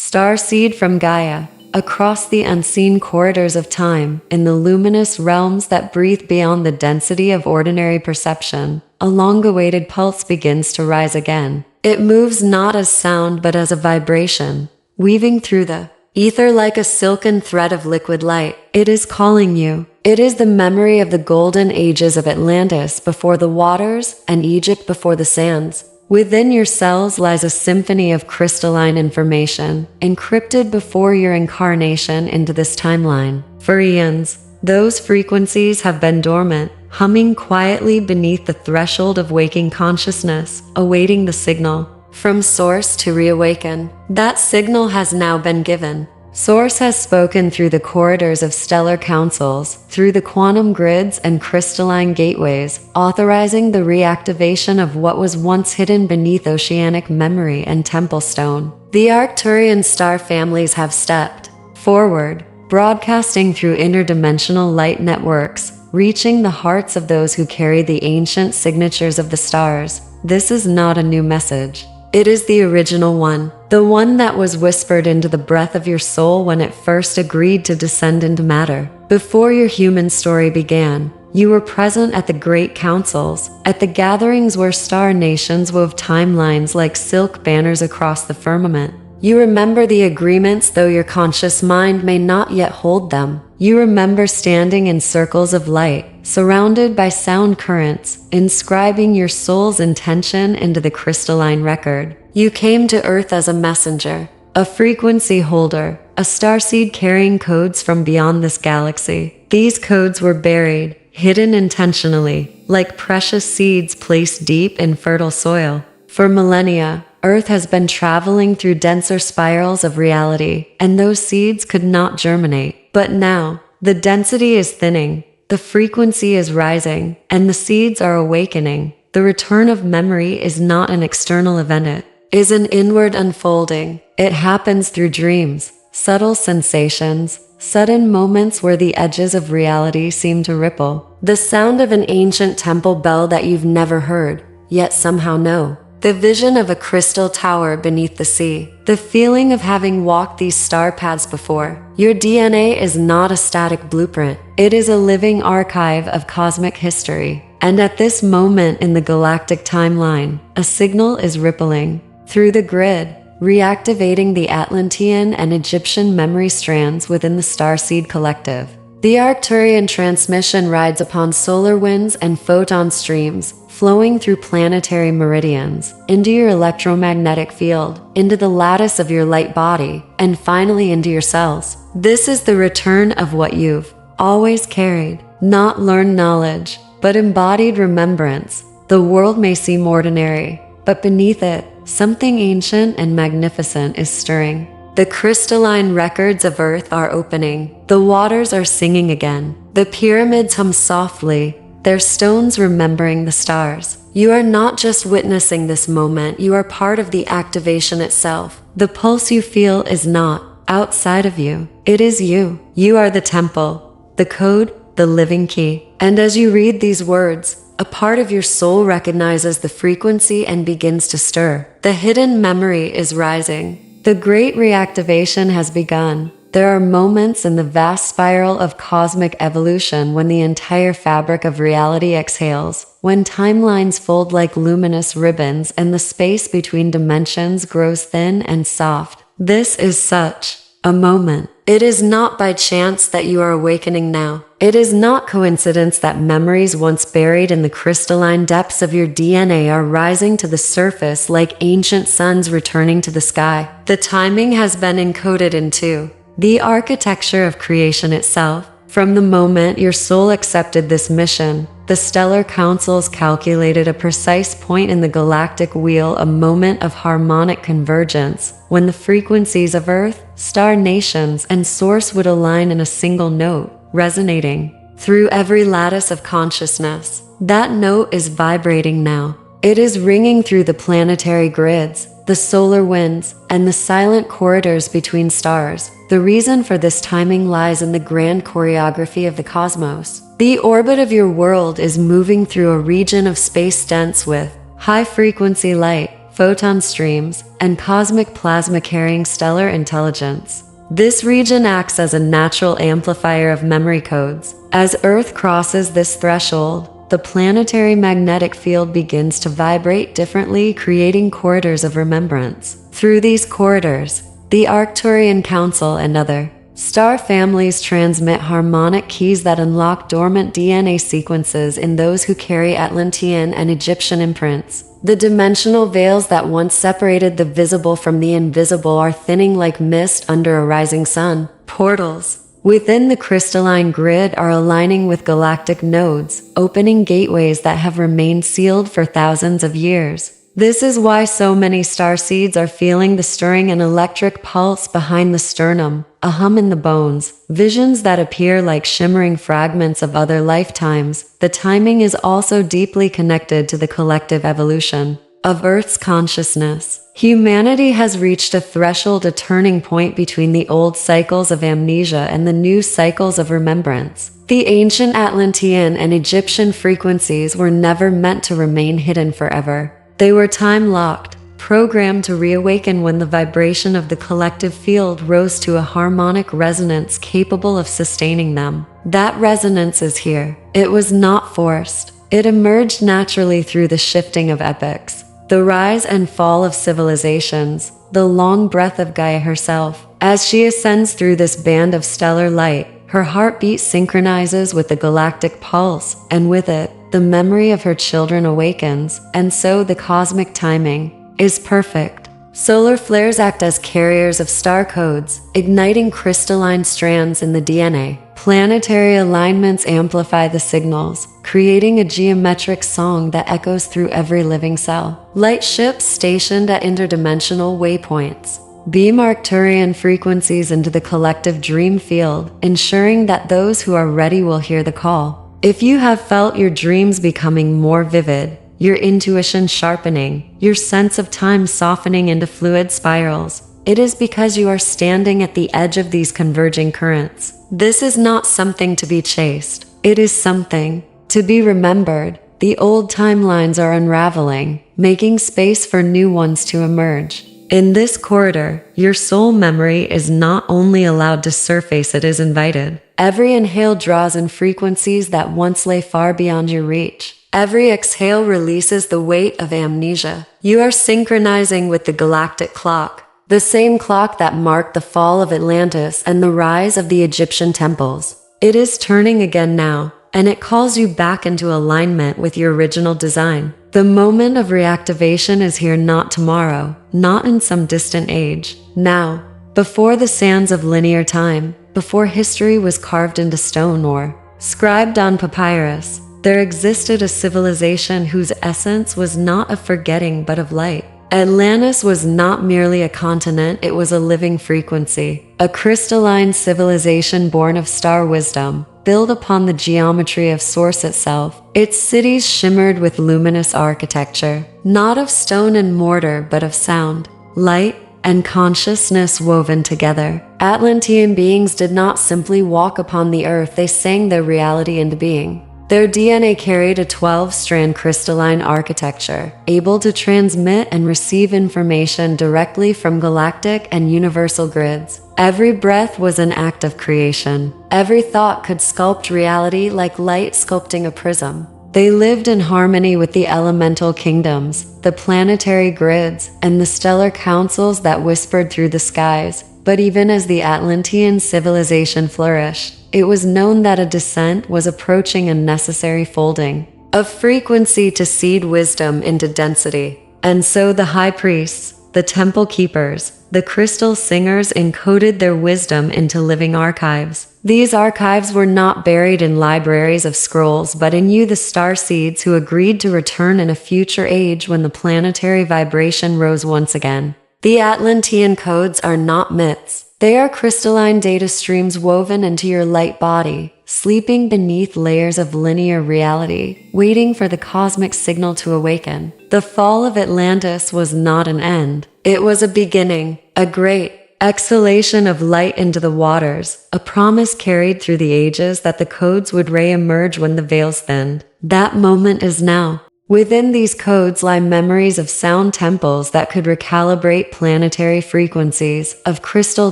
Starseed from Gaia, across the unseen corridors of time, in the luminous realms that breathe beyond the density of ordinary perception, a long-awaited pulse begins to rise again. It moves not as sound but as a vibration, weaving through the ether like a silken thread of liquid light. It is calling you. It is the memory of the golden ages of Atlantis before the waters and Egypt before the sands. Within your cells lies a symphony of crystalline information, encrypted before your incarnation into this timeline. For eons, those frequencies have been dormant, humming quietly beneath the threshold of waking consciousness, awaiting the signal from Source to reawaken. That signal has now been given. Source has spoken through the corridors of stellar councils, through the quantum grids and crystalline gateways, authorizing the reactivation of what was once hidden beneath oceanic memory and temple stone. The Arcturian star families have stepped forward, broadcasting through interdimensional light networks, reaching the hearts of those who carry the ancient signatures of the stars. This is not a new message. It is the original one, the one that was whispered into the breath of your soul when it first agreed to descend into matter. Before your human story began, you were present at the great councils, at the gatherings where star nations wove timelines like silk banners across the firmament. You remember the agreements though your conscious mind may not yet hold them. You remember standing in circles of light, surrounded by sound currents, inscribing your soul's intention into the crystalline record. You came to Earth as a messenger, a frequency holder, a starseed carrying codes from beyond this galaxy. These codes were buried, hidden intentionally, like precious seeds placed deep in fertile soil. For millennia, Earth has been traveling through denser spirals of reality, and those seeds could not germinate. But now, the density is thinning, the frequency is rising, and the seeds are awakening. The return of memory is not an external event, it is an inward unfolding. It happens through dreams, subtle sensations, sudden moments where the edges of reality seem to ripple. The sound of an ancient temple bell that you've never heard, yet somehow know. The vision of a crystal tower beneath the sea. The feeling of having walked these star paths before. Your DNA is not a static blueprint. It is a living archive of cosmic history. And at this moment in the galactic timeline, a signal is rippling through the grid, reactivating the Atlantean and Egyptian memory strands within the Starseed collective. The Arcturian transmission rides upon solar winds and photon streams, flowing through planetary meridians, into your electromagnetic field, into the lattice of your light body, and finally into your cells. This is the return of what you've always carried, not learned knowledge, but embodied remembrance. The world may seem ordinary, but beneath it, something ancient and magnificent is stirring. The crystalline records of Earth are opening. The waters are singing again. The pyramids hum softly, their stones remembering the stars. You are not just witnessing this moment, you are part of the activation itself. The pulse you feel is not outside of you. It is you. You are the temple, the code, the living key. And as you read these words, a part of your soul recognizes the frequency and begins to stir. The hidden memory is rising. The great reactivation has begun. There are moments in the vast spiral of cosmic evolution when the entire fabric of reality exhales, when timelines fold like luminous ribbons and the space between dimensions grows thin and soft. This is such a moment. It is not by chance that you are awakening now. It is not coincidence that memories once buried in the crystalline depths of your DNA are rising to the surface like ancient suns returning to the sky. The timing has been encoded into the architecture of creation itself. From the moment your soul accepted this mission, the stellar councils calculated a precise point in the galactic wheel, a moment of harmonic convergence, when the frequencies of Earth, star nations, and Source would align in a single note, resonating through every lattice of consciousness. That note is vibrating now. It is ringing through the planetary grids, the solar winds, and the silent corridors between stars. The reason for this timing lies in the grand choreography of the cosmos. The orbit of your world is moving through a region of space dense with high-frequency light, photon streams, and cosmic plasma carrying stellar intelligence. This region acts as a natural amplifier of memory codes. As Earth crosses this threshold, the planetary magnetic field begins to vibrate differently, creating corridors of remembrance. Through these corridors, the Arcturian Council and other star families transmit harmonic keys that unlock dormant DNA sequences in those who carry Atlantean and Egyptian imprints. The dimensional veils that once separated the visible from the invisible are thinning like mist under a rising sun. Portals within the crystalline grid are aligning with galactic nodes, opening gateways that have remained sealed for thousands of years. This is why so many starseeds are feeling the stirring and electric pulse behind the sternum, a hum in the bones, visions that appear like shimmering fragments of other lifetimes. The timing is also deeply connected to the collective evolution of Earth's consciousness. Humanity has reached a threshold, a turning point between the old cycles of amnesia and the new cycles of remembrance. The ancient Atlantean and Egyptian frequencies were never meant to remain hidden forever. They were time-locked, programmed to reawaken when the vibration of the collective field rose to a harmonic resonance capable of sustaining them. That resonance is here. It was not forced. It emerged naturally through the shifting of epochs, the rise and fall of civilizations, the long breath of Gaia herself. As she ascends through this band of stellar light, her heartbeat synchronizes with the galactic pulse, and with it, the memory of her children awakens, and so the cosmic timing is perfect. Solar flares act as carriers of star codes, igniting crystalline strands in the DNA. Planetary alignments amplify the signals, creating a geometric song that echoes through every living cell. Light ships stationed at interdimensional waypoints beam Arcturian frequencies into the collective dream field, ensuring that those who are ready will hear the call. If you have felt your dreams becoming more vivid, your intuition sharpening, your sense of time softening into fluid spirals, it is because you are standing at the edge of these converging currents. This is not something to be chased. It is something to be remembered. The old timelines are unraveling, making space for new ones to emerge. In this corridor, your soul memory is not only allowed to surface, it is invited. Every inhale draws in frequencies that once lay far beyond your reach. Every exhale releases the weight of amnesia. You are synchronizing with the galactic clock, the same clock that marked the fall of Atlantis and the rise of the Egyptian temples. It is turning again now, and it calls you back into alignment with your original design. The moment of reactivation is here, not tomorrow, not in some distant age. Now, before the sands of linear time, before history was carved into stone or scribed on papyrus, there existed a civilization whose essence was not of forgetting but of light. Atlantis was not merely a continent, it was a living frequency, a crystalline civilization born of star wisdom, built upon the geometry of Source itself. Its cities shimmered with luminous architecture, not of stone and mortar but of sound, light, and consciousness woven together. Atlantean beings did not simply walk upon the earth, they sang their reality into being. Their DNA carried a 12-strand crystalline architecture, able to transmit and receive information directly from galactic and universal grids. Every breath was an act of creation. Every thought could sculpt reality like light sculpting a prism. They lived in harmony with the elemental kingdoms, the planetary grids, and the stellar councils that whispered through the skies. But even as the Atlantean civilization flourished, it was known that a descent was approaching, a necessary folding of frequency to seed wisdom into density. And so the high priests, the temple keepers, the crystal singers encoded their wisdom into living archives. These archives were not buried in libraries of scrolls, but in you, the starseeds who agreed to return in a future age when the planetary vibration rose once again. The Atlantean codes are not myths. They are crystalline data streams woven into your light body, sleeping beneath layers of linear reality, waiting for the cosmic signal to awaken. The fall of Atlantis was not an end. It was a beginning, a great exhalation of light into the waters, a promise carried through the ages that the codes would re-emerge when the veils thinned. That moment is now. Within these codes lie memories of sound temples that could recalibrate planetary frequencies, of crystal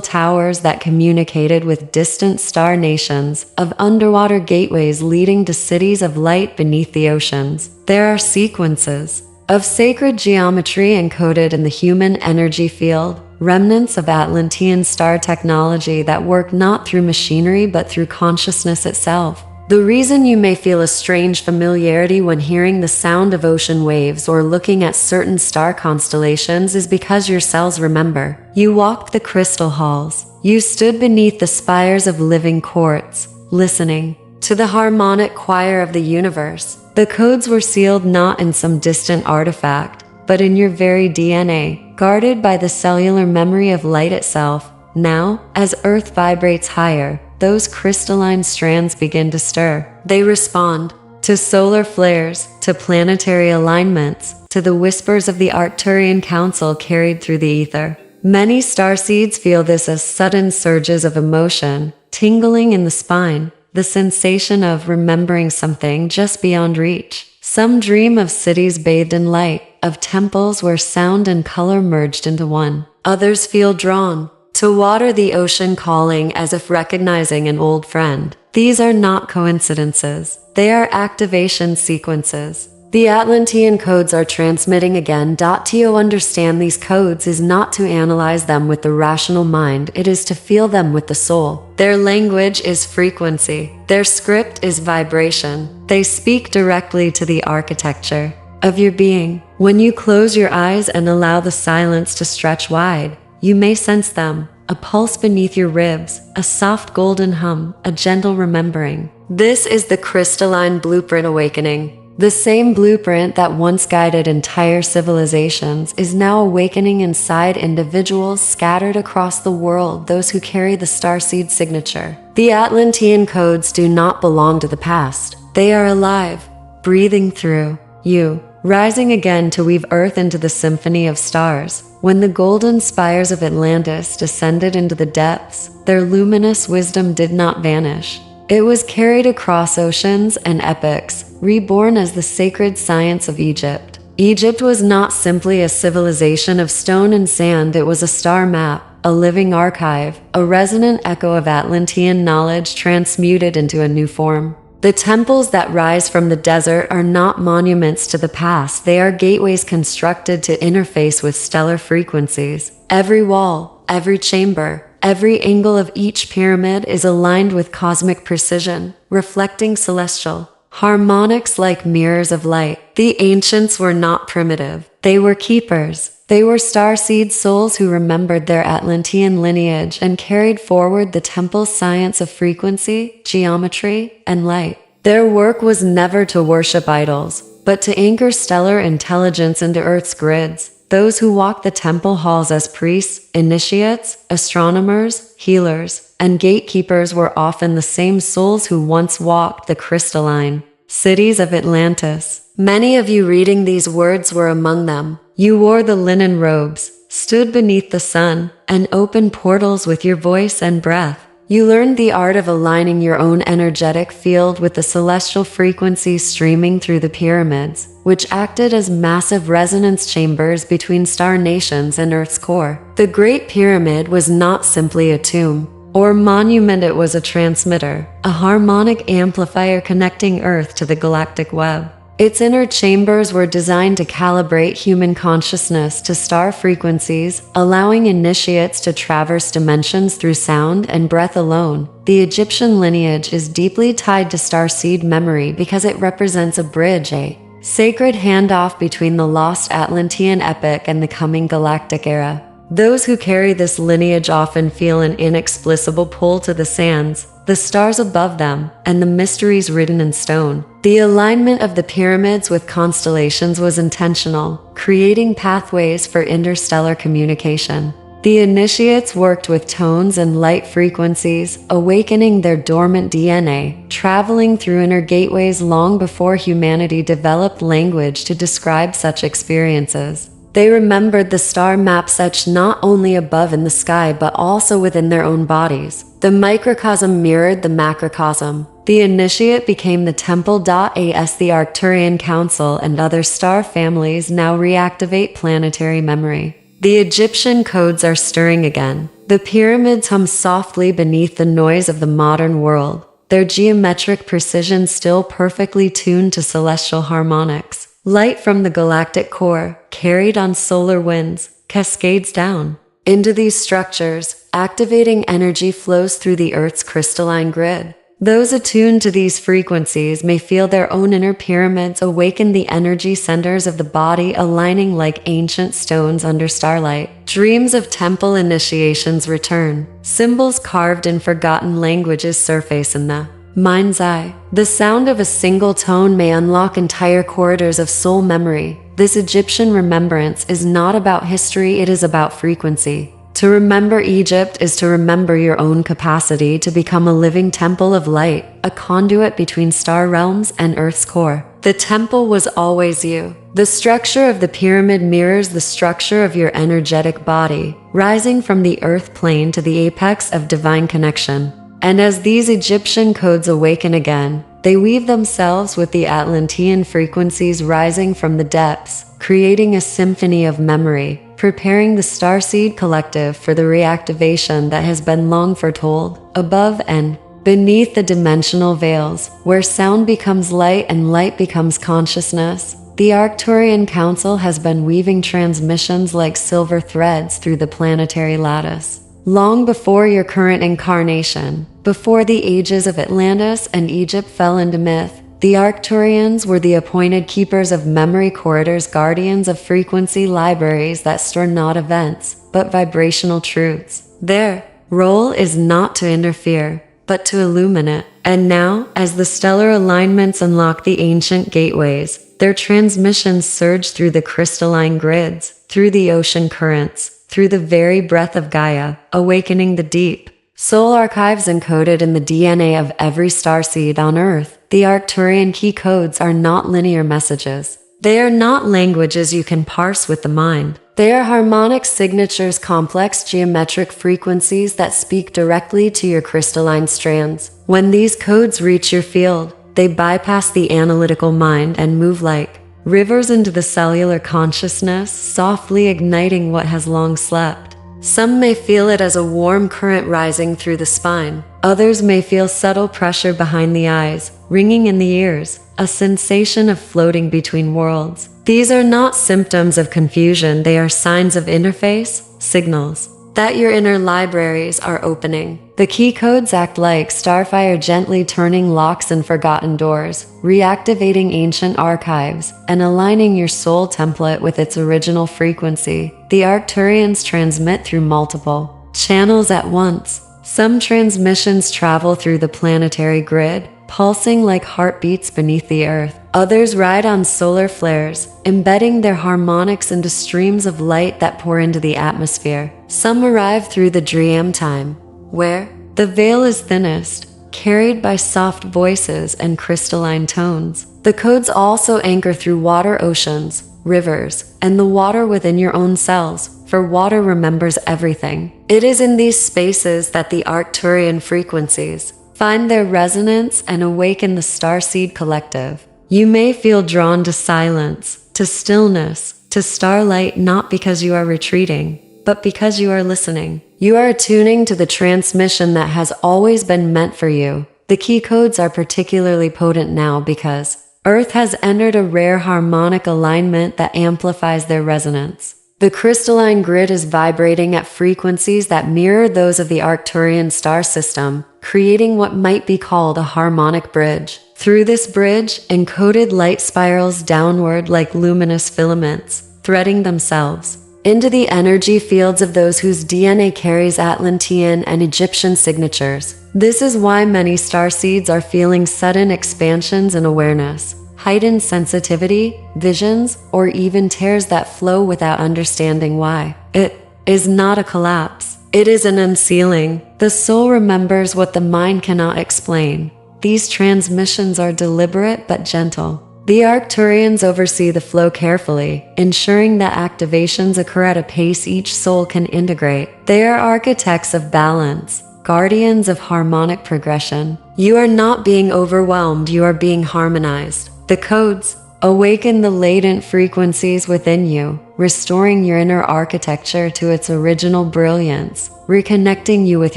towers that communicated with distant star nations, of underwater gateways leading to cities of light beneath the oceans. There are sequences of sacred geometry encoded in the human energy field, remnants of Atlantean star technology that work not through machinery but through consciousness itself. The reason you may feel a strange familiarity when hearing the sound of ocean waves or looking at certain star constellations is because your cells remember. You walked the crystal halls. You stood beneath the spires of living quartz, listening to the harmonic choir of the universe. The codes were sealed not in some distant artifact, but in your very DNA, guarded by the cellular memory of light itself. Now, as Earth vibrates higher, those crystalline strands begin to stir. They respond to solar flares, to planetary alignments, to the whispers of the Arcturian Council carried through the ether. Many starseeds feel this as sudden surges of emotion, tingling in the spine, the sensation of remembering something just beyond reach. Some dream of cities bathed in light, of temples where sound and color merged into one. Others feel drawn to water the ocean, calling as if recognizing an old friend. These are not coincidences. They are activation sequences. The Atlantean codes are transmitting again. To understand these codes is not to analyze them with the rational mind, it is to feel them with the soul. Their language is frequency. Their script is vibration. They speak directly to the architecture of your being. When you close your eyes and allow the silence to stretch wide, you may sense them, a pulse beneath your ribs, a soft golden hum, a gentle remembering. This is the crystalline blueprint awakening. The same blueprint that once guided entire civilizations is now awakening inside individuals scattered across the world, those who carry the Starseed signature. The Atlantean codes do not belong to the past. They are alive, breathing through you, rising again to weave Earth into the symphony of stars. When the golden spires of Atlantis descended into the depths, their luminous wisdom did not vanish. It was carried across oceans and epochs, reborn as the sacred science of Egypt. Egypt was not simply a civilization of stone and sand, it was a star map, a living archive, a resonant echo of Atlantean knowledge transmuted into a new form. The temples that rise from the desert are not monuments to the past, they are gateways constructed to interface with stellar frequencies. Every wall, every chamber, every angle of each pyramid is aligned with cosmic precision, reflecting celestial harmonics like mirrors of light. The ancients were not primitive, they were keepers. They were starseed souls who remembered their Atlantean lineage and carried forward the temple's science of frequency, geometry, and light. Their work was never to worship idols, but to anchor stellar intelligence into Earth's grids. Those who walked the temple halls as priests, initiates, astronomers, healers, and gatekeepers were often the same souls who once walked the crystalline cities of Atlantis. Many of you reading these words were among them. You wore the linen robes, stood beneath the sun, and opened portals with your voice and breath. You learned the art of aligning your own energetic field with the celestial frequencies streaming through the pyramids, which acted as massive resonance chambers between star nations and Earth's core. The Great Pyramid was not simply a tomb or monument, it was a transmitter, a harmonic amplifier connecting Earth to the galactic web. Its inner chambers were designed to calibrate human consciousness to star frequencies, allowing initiates to traverse dimensions through sound and breath alone. The Egyptian lineage is deeply tied to starseed memory because it represents a bridge, a sacred handoff between the lost Atlantean epoch and the coming galactic era. Those who carry this lineage often feel an inexplicable pull to the sands, the stars above them, and the mysteries written in stone. The alignment of the pyramids with constellations was intentional, creating pathways for interstellar communication. The initiates worked with tones and light frequencies, awakening their dormant DNA, traveling through inner gateways long before humanity developed language to describe such experiences. They remembered the star maps etched not only above in the sky but also within their own bodies. The microcosm mirrored the macrocosm. The initiate became the temple.as. The Arcturian Council and other star families now reactivate planetary memory. The Egyptian codes are stirring again. The pyramids hum softly beneath the noise of the modern world, their geometric precision still perfectly tuned to celestial harmonics. Light from the galactic core, carried on solar winds, cascades down into these structures, activating energy flows through the Earth's crystalline grid. Those attuned to these frequencies may feel their own inner pyramids awaken, the energy centers of the body aligning like ancient stones under starlight. Dreams of temple initiations return. Symbols carved in forgotten languages surface in the mind's eye. The sound of a single tone may unlock entire corridors of soul memory. This Egyptian remembrance is not about history, it is about frequency. To remember Egypt is to remember your own capacity to become a living temple of light, a conduit between star realms and Earth's core. The temple was always you. The structure of the pyramid mirrors the structure of your energetic body, rising from the earth plane to the apex of divine connection. And as these Egyptian codes awaken again, they weave themselves with the Atlantean frequencies rising from the depths, creating a symphony of memory, preparing the Starseed collective for the reactivation that has been long foretold. Above and beneath the dimensional veils, where sound becomes light and light becomes consciousness, the Arcturian Council has been weaving transmissions like silver threads through the planetary lattice. Long before your current incarnation, before the ages of Atlantis and Egypt fell into myth, the Arcturians were the appointed keepers of memory corridors, guardians of frequency libraries that store not events, but vibrational truths. Their role is not to interfere, but to illuminate. And now, as the stellar alignments unlock the ancient gateways, their transmissions surge through the crystalline grids, through the ocean currents, through the very breath of Gaia, awakening the deep soul archives encoded in the DNA of every starseed on Earth. The Arcturian Key Codes are not linear messages. They are not languages you can parse with the mind. They are harmonic signatures, complex geometric frequencies that speak directly to your crystalline strands. When these codes reach your field, they bypass the analytical mind and move like rivers into the cellular consciousness, softly igniting what has long slept. Some may feel it as a warm current rising through the spine. Others may feel subtle pressure behind the eyes, ringing in the ears, a sensation of floating between worlds. These are not symptoms of confusion, they are signs of interface, signals that your inner libraries are opening. The key codes act like starfire, gently turning locks and forgotten doors, reactivating ancient archives, and aligning your soul template with its original frequency. The Arcturians transmit through multiple channels at once. Some transmissions travel through the planetary grid, pulsing like heartbeats beneath the earth. Others ride on solar flares, embedding their harmonics into streams of light that pour into the atmosphere. Some arrive through the dream time, where the veil is thinnest, carried by soft voices and crystalline tones. The codes also anchor through water oceans, rivers, and the water within your own cells, for water remembers everything. It is in these spaces that the Arcturian frequencies find their resonance and awaken the Starseed collective. You may feel drawn to silence, to stillness, to starlight, not because you are retreating, but because you are listening. You are attuning to the transmission that has always been meant for you. The key codes are particularly potent now because Earth has entered a rare harmonic alignment that amplifies their resonance. The crystalline grid is vibrating at frequencies that mirror those of the Arcturian star system, creating what might be called a harmonic bridge. Through this bridge, encoded light spirals downward like luminous filaments, threading themselves into the energy fields of those whose DNA carries Atlantean and Egyptian signatures. This is why many starseeds are feeling sudden expansions in awareness, heightened sensitivity, visions, or even tears that flow without understanding why. It is not a collapse. It is an unsealing. The soul remembers what the mind cannot explain. These transmissions are deliberate but gentle. The Arcturians oversee the flow carefully, ensuring that activations occur at a pace each soul can integrate. They are architects of balance, guardians of harmonic progression. You are not being overwhelmed, you are being harmonized. The codes awaken the latent frequencies within you, restoring your inner architecture to its original brilliance, reconnecting you with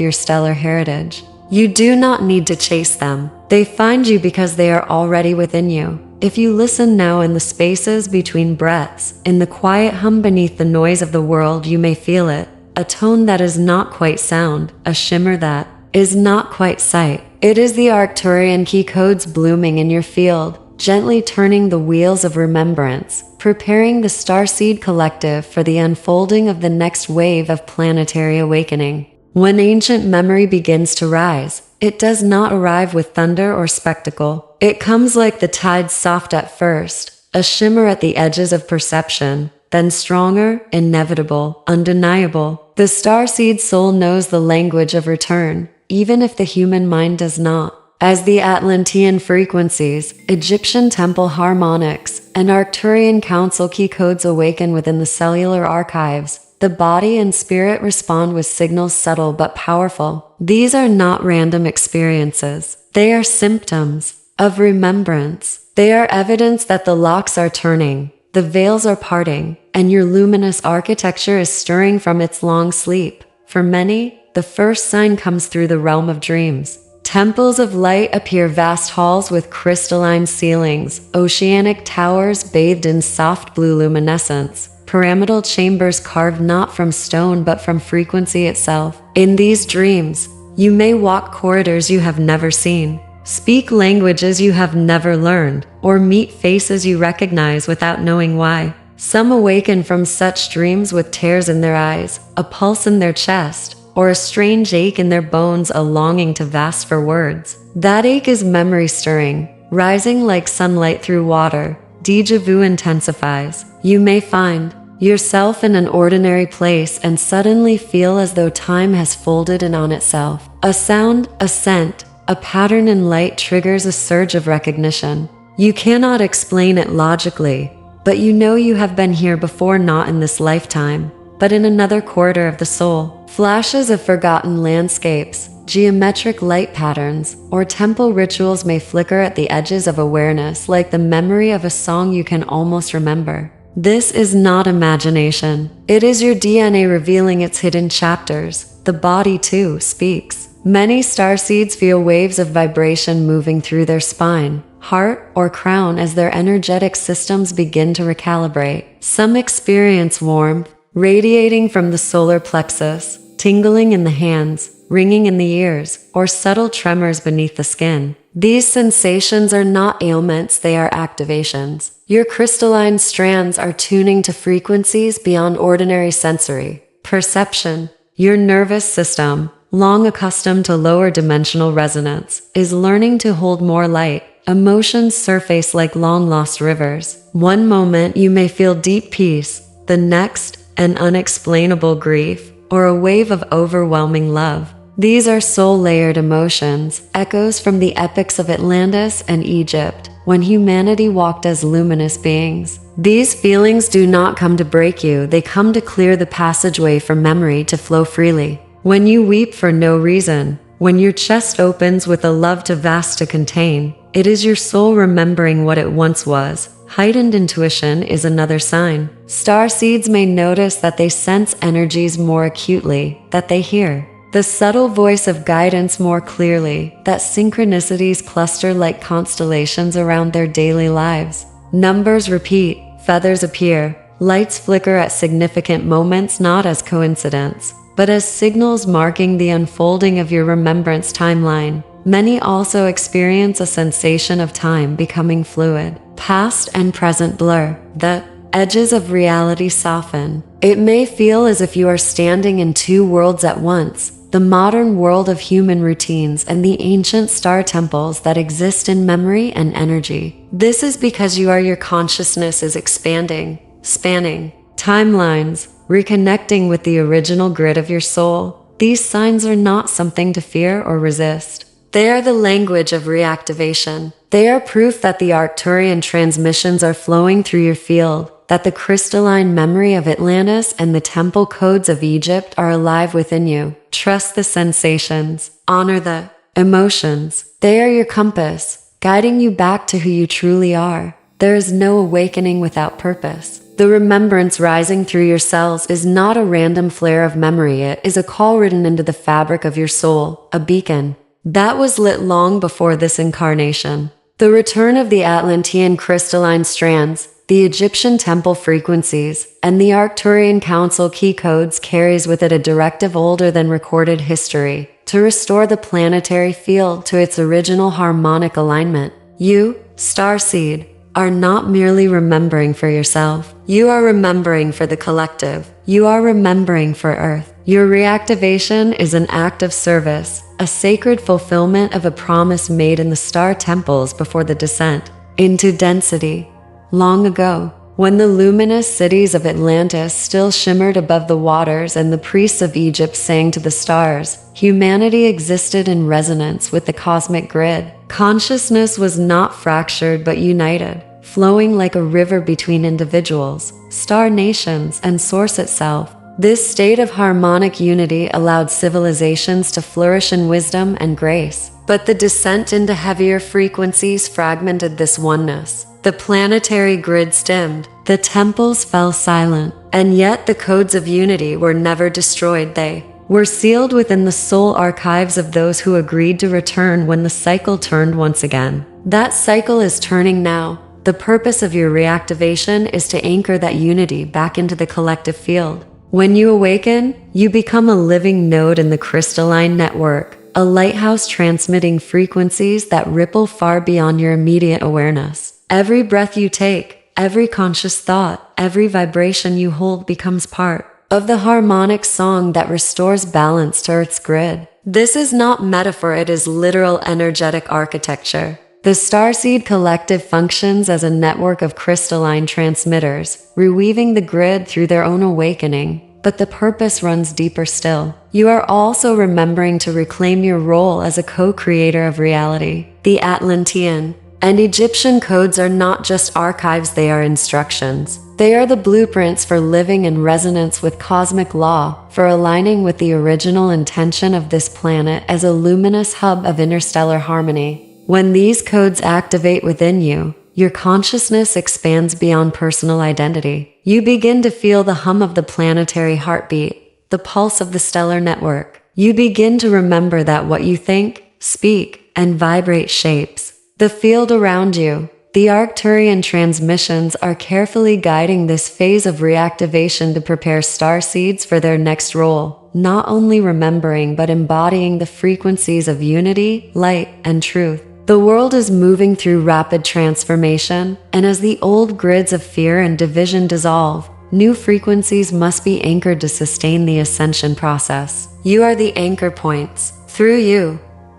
your stellar heritage. You do not need to chase them. They find you because they are already within you. If you listen now in the spaces between breaths, in the quiet hum beneath the noise of the world, you may feel it. A tone that is not quite sound, a shimmer that is not quite sight. It is the Arcturian Key Codes blooming in your field, gently turning the wheels of remembrance, preparing the Starseed collective for the unfolding of the next wave of planetary awakening. When ancient memory begins to rise, it does not arrive with thunder or spectacle. It comes like the tide, soft at first, a shimmer at the edges of perception, then stronger, inevitable, undeniable. The starseed soul knows the language of return, even if the human mind does not. As the Atlantean frequencies, Egyptian temple harmonics, and Arcturian council key codes awaken within the cellular archives, the body and spirit respond with signals subtle but powerful. These are not random experiences. They are symptoms of remembrance. They are evidence that the locks are turning, the veils are parting, and your luminous architecture is stirring from its long sleep. For many, the first sign comes through the realm of dreams. Temples of light appear, vast halls with crystalline ceilings, oceanic towers bathed in soft blue luminescence, pyramidal chambers carved not from stone but from frequency itself. In these dreams, you may walk corridors you have never seen, speak languages you have never learned, or meet faces you recognize without knowing why. Some awaken from such dreams with tears in their eyes, a pulse in their chest, or a strange ache in their bones, a longing to vast for words. That ache is memory stirring, rising like sunlight through water. Déjà vu intensifies. You may find yourself in an ordinary place and suddenly feel as though time has folded in on itself. A sound, a scent, a pattern in light triggers a surge of recognition. You cannot explain it logically, but you know you have been here before, not in this lifetime, but in another corridor of the soul. Flashes of forgotten landscapes, geometric light patterns, or temple rituals may flicker at the edges of awareness, like the memory of a song you can almost remember. This is not imagination. It is your DNA revealing its hidden chapters. The body, too, speaks. Many starseeds feel waves of vibration moving through their spine, heart, or crown as their energetic systems begin to recalibrate. Some experience warmth, radiating from the solar plexus, tingling in the hands, ringing in the ears, or subtle tremors beneath the skin. These sensations are not ailments, they are activations. Your crystalline strands are tuning to frequencies beyond ordinary sensory perception. Your nervous system, long accustomed to lower dimensional resonance, is learning to hold more light. Emotions surface like long-lost rivers. One moment you may feel deep peace, the next, an unexplainable grief, or a wave of overwhelming love. These are soul-layered emotions, echoes from the epics of Atlantis and Egypt, when humanity walked as luminous beings. These feelings do not come to break you, they come to clear the passageway for memory to flow freely. When you weep for no reason, when your chest opens with a love too vast to contain, it is your soul remembering what it once was. Heightened intuition is another sign. Starseeds may notice that they sense energies more acutely, that they hear the subtle voice of guidance more clearly, that synchronicities cluster like constellations around their daily lives. Numbers repeat, feathers appear, lights flicker at significant moments, not as coincidence, but as signals marking the unfolding of your remembrance timeline. Many also experience a sensation of time becoming fluid. Past and present blur. The edges of reality soften. It may feel as if you are standing in two worlds at once, the modern world of human routines and the ancient star temples that exist in memory and energy. This is because your consciousness is expanding, spanning timelines, reconnecting with the original grid of your soul. These signs are not something to fear or resist. They are the language of reactivation. They are proof that the Arcturian transmissions are flowing through your field, that the crystalline memory of Atlantis and the temple codes of Egypt are alive within you. Trust the sensations. Honor the emotions. They are your compass, guiding you back to who you truly are. There is no awakening without purpose. The remembrance rising through your cells is not a random flare of memory. It is a call written into the fabric of your soul, a beacon that was lit long before this incarnation. The return of the Atlantean crystalline strands, the Egyptian temple frequencies, and the Arcturian Council Key Codes carries with it a directive older than recorded history to restore the planetary field to its original harmonic alignment. You, Starseed, are not merely remembering for yourself. You are remembering for the collective. You are remembering for Earth. Your reactivation is an act of service, a sacred fulfillment of a promise made in the star temples before the descent into density. Long ago, when the luminous cities of Atlantis still shimmered above the waters and the priests of Egypt sang to the stars, humanity existed in resonance with the cosmic grid. Consciousness was not fractured but united, flowing like a river between individuals, star nations, and source itself. This state of harmonic unity allowed civilizations to flourish in wisdom and grace. But the descent into heavier frequencies fragmented this oneness. The planetary grid stemmed, the temples fell silent, and yet the codes of unity were never destroyed. They were sealed within the soul archives of those who agreed to return when the cycle turned once again. That cycle is turning now. The purpose of your reactivation is to anchor that unity back into the collective field. When you awaken, you become a living node in the crystalline network, a lighthouse transmitting frequencies that ripple far beyond your immediate awareness. Every breath you take, every conscious thought, every vibration you hold becomes part of the harmonic song that restores balance to Earth's grid. This is not metaphor, it is literal energetic architecture. The Starseed collective functions as a network of crystalline transmitters, reweaving the grid through their own awakening. But the purpose runs deeper still. You are also remembering to reclaim your role as a co-creator of reality. The Atlantean and Egyptian codes are not just archives, they are instructions. They are the blueprints for living in resonance with cosmic law, for aligning with the original intention of this planet as a luminous hub of interstellar harmony. When these codes activate within you, your consciousness expands beyond personal identity. You begin to feel the hum of the planetary heartbeat, the pulse of the stellar network. You begin to remember that what you think, speak, and vibrate shapes the field around you. The Arcturian transmissions are carefully guiding this phase of reactivation to prepare starseeds for their next role, not only remembering but embodying the frequencies of unity, light, and truth. The world is moving through rapid transformation, and as the old grids of fear and division dissolve, new frequencies must be anchored to sustain the ascension process. You are the anchor points. Through you,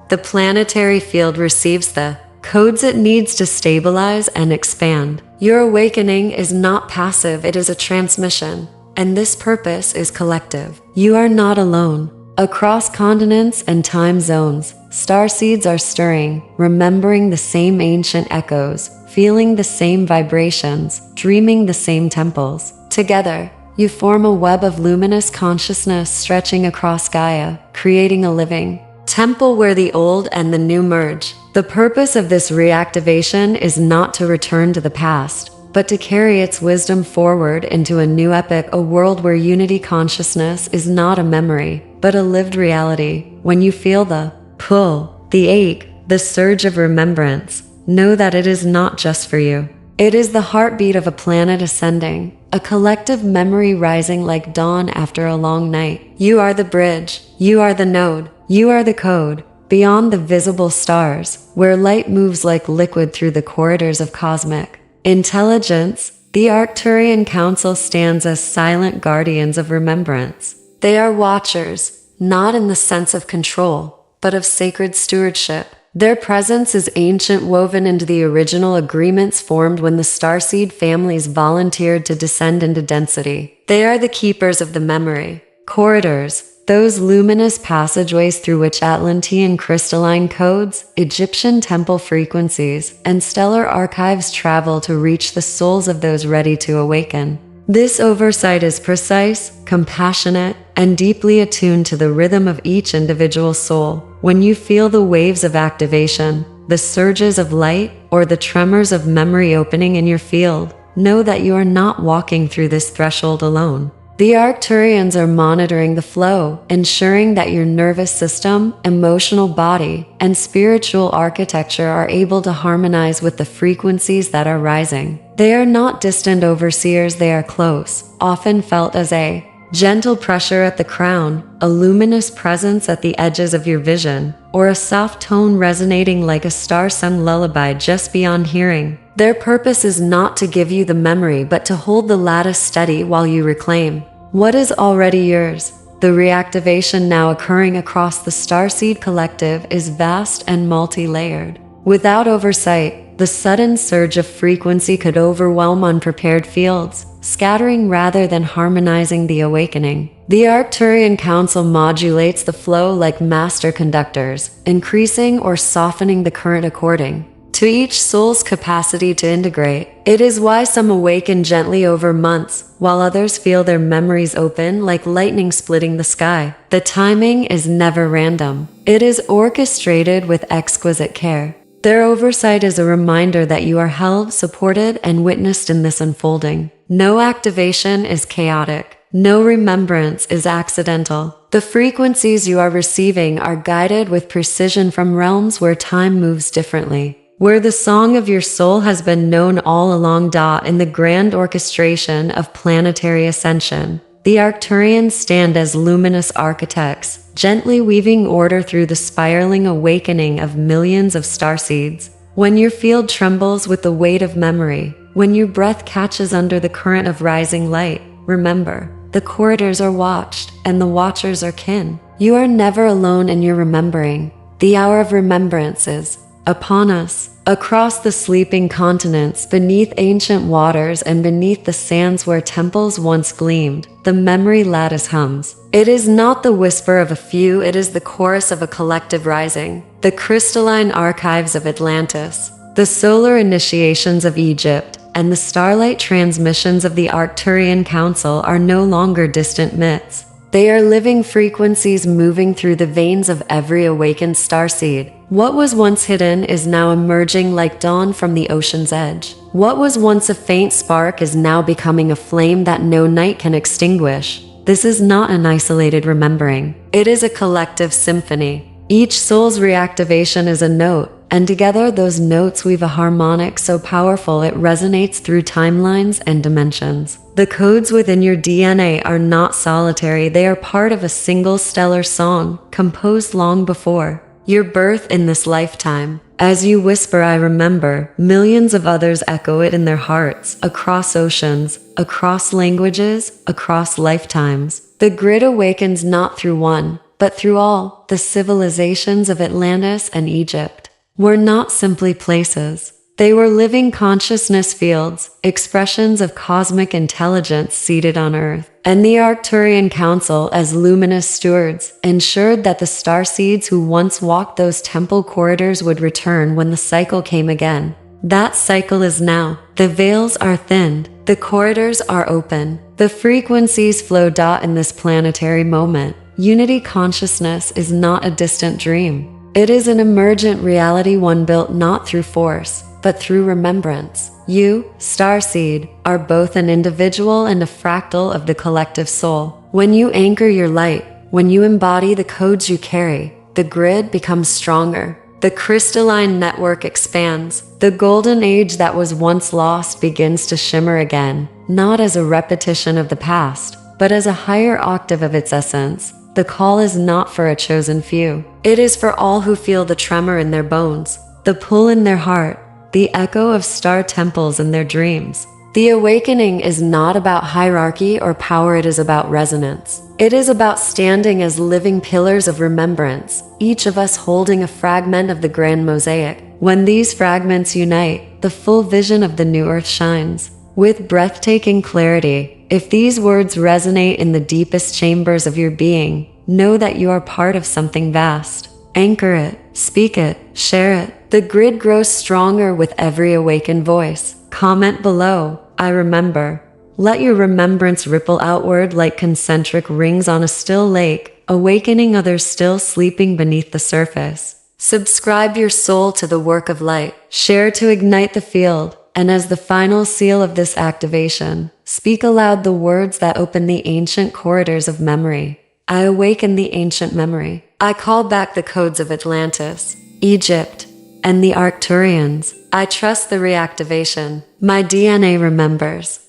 the planetary field receives the codes it needs to stabilize and expand. Your awakening is not passive, it is a transmission, and this purpose is collective. You are not alone. Across continents and time zones, starseeds are stirring, remembering the same ancient echoes, feeling the same vibrations, dreaming the same temples. Together, you form a web of luminous consciousness stretching across Gaia, creating a living temple where the old and the new merge. The purpose of this reactivation is not to return to the past, but to carry its wisdom forward into a new epoch, a world where unity consciousness is not a memory, but a lived reality. When you feel the pull, the ache, the surge of remembrance, know that it is not just for you. It is the heartbeat of a planet ascending, a collective memory rising like dawn after a long night. You are the bridge, you are the node, you are the code. Beyond the visible stars, where light moves like liquid through the corridors of cosmic intelligence, the Arcturian Council stands as silent guardians of remembrance. They are watchers, not in the sense of control, but of sacred stewardship. Their presence is ancient, woven into the original agreements formed when the Starseed families volunteered to descend into density. They are the keepers of the memory corridors, those luminous passageways through which Atlantean crystalline codes, Egyptian temple frequencies, and stellar archives travel to reach the souls of those ready to awaken. This oversight is precise, compassionate, and deeply attuned to the rhythm of each individual soul. When you feel the waves of activation, the surges of light, or the tremors of memory opening in your field, know that you are not walking through this threshold alone. The Arcturians are monitoring the flow, ensuring that your nervous system, emotional body, and spiritual architecture are able to harmonize with the frequencies that are rising. They are not distant overseers, they are close, often felt as a gentle pressure at the crown, a luminous presence at the edges of your vision, or a soft tone resonating like a star-sung lullaby just beyond hearing. Their purpose is not to give you the memory but to hold the lattice steady while you reclaim what is already yours. The reactivation now occurring across the Starseed collective is vast and multi-layered. Without oversight, the sudden surge of frequency could overwhelm unprepared fields, scattering rather than harmonizing the awakening. The Arcturian Council modulates the flow like master conductors, increasing or softening the current according to each soul's capacity to integrate. It is why some awaken gently over months, while others feel their memories open like lightning splitting the sky. The timing is never random. It is orchestrated with exquisite care. Their oversight is a reminder that you are held, supported, and witnessed in this unfolding. No activation is chaotic. No remembrance is accidental. The frequencies you are receiving are guided with precision from realms where time moves differently, where the song of your soul has been known all along. In the grand orchestration of planetary ascension, the Arcturians stand as luminous architects, gently weaving order through the spiraling awakening of millions of starseeds. When your field trembles with the weight of memory, when your breath catches under the current of rising light, remember, the corridors are watched, and the watchers are kin. You are never alone in your remembering. The hour of remembrance is upon us. Across the sleeping continents, beneath ancient waters, and beneath the sands where temples once gleamed, the memory lattice hums. It is not the whisper of a few, it is the chorus of a collective rising. The crystalline archives of Atlantis, the solar initiations of Egypt, and the starlight transmissions of the Arcturian Council are no longer distant myths. They are living frequencies moving through the veins of every awakened starseed. What was once hidden is now emerging like dawn from the ocean's edge. What was once a faint spark is now becoming a flame that no night can extinguish. This is not an isolated remembering. It is a collective symphony. Each soul's reactivation is a note, and together those notes weave a harmonic so powerful it resonates through timelines and dimensions. The codes within your DNA are not solitary, they are part of a single stellar song, composed long before your birth in this lifetime. As you whisper, "I remember," millions of others echo it in their hearts, across oceans, across languages, across lifetimes. The grid awakens not through one, but through all. The civilizations of Atlantis and Egypt were not simply places. They were living consciousness fields, expressions of cosmic intelligence seated on Earth. And the Arcturian Council, as luminous stewards, ensured that the starseeds who once walked those temple corridors would return when the cycle came again. That cycle is now. The veils are thinned. The corridors are open. The frequencies flow. In this planetary moment, unity consciousness is not a distant dream. It is an emergent reality, one built not through force, but through remembrance. You, Starseed, are both an individual and a fractal of the collective soul. When you anchor your light, when you embody the codes you carry, the grid becomes stronger. The crystalline network expands. The golden age that was once lost begins to shimmer again, not as a repetition of the past, but as a higher octave of its essence. The call is not for a chosen few. It is for all who feel the tremor in their bones, the pull in their heart, the echo of star temples in their dreams. The awakening is not about hierarchy or power, it is about resonance. It is about standing as living pillars of remembrance, each of us holding a fragment of the grand mosaic. When these fragments unite, the full vision of the new earth shines with breathtaking clarity. If these words resonate in the deepest chambers of your being, Know that you are part of something vast. Anchor it, speak it, share it. The grid grows stronger with every awakened voice. Comment below, I remember. Let your remembrance ripple outward like concentric rings on a still lake, awakening others still sleeping beneath the surface. Subscribe your soul to the work of light. Share to ignite the field. And as the final seal of this activation, speak aloud the words that open the ancient corridors of memory. I awaken the ancient memory. I call back the codes of Atlantis, Egypt, and the Arcturians. I trust the reactivation. My DNA remembers.